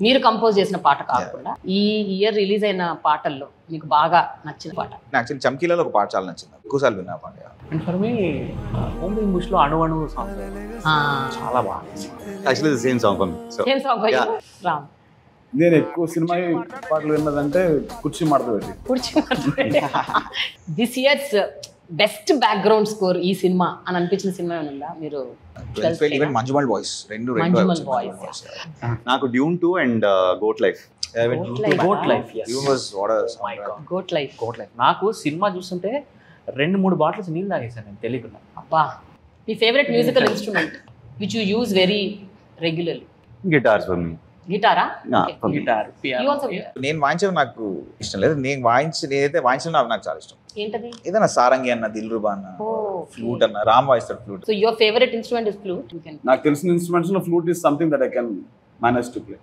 మీరు కంపోజ్ చేసిన పాట కాకుండా ఈ ఇయర్ రిలీజ్ అయిన పాటల్లో మీకు బాగా నచ్చిన పాట? యాక్చువల్లీ చమ్కీలలో ఒక పాట చాలా నచ్చింది, ఎక్కువసార్లు విన్నా పాట. And for me only English లో అణు అణు సాంగ్ చాలా బాగా. Actually the same song for me. So same song Ram. నేను ఎక్కువ సినిమా పాటలు విన్నదంటే కుర్చీ మడత పెట్టి. This year's best background score ఈ సినిమా అని అనిపించిన సినిమా ఏమైనా మీరు? ఈవెన్ మంజుమల్ వాయిస్ రెండు మంజుమల్ వాయిస్. నాకు డ్యూన్ 2 అండ్ గోట్ లైఫ్. గోట్ లైఫ్. గోట్ లైఫ్. గోట్ లైఫ్ నాకు సినిమా చూస్తుంటే 2-3 బాటిల్స్ నీళ్ళు తాగేసాను నేను తెలియకుండా. అబ్బా, మీ favourite musical instrument which you use very regularly? Guitars for me. గిటారా? Guitar, piano. నేను వాయించడం నాకు ఇష్టం లేదు, నేనైతే వాయించడం నాకు చాలా ఇష్టం. ఏంటది? ఏదైనా సారంగి అన్న, దిల్రుబా అన్న, ఫ్లూట్ అన్న, రామ్ వాయిస్తాడు flute. So your favourite instrument is flute? నాకు తెలిసిన ఇన్స్ట్రుమెంట్స్ లో flute is something that I can manage to play.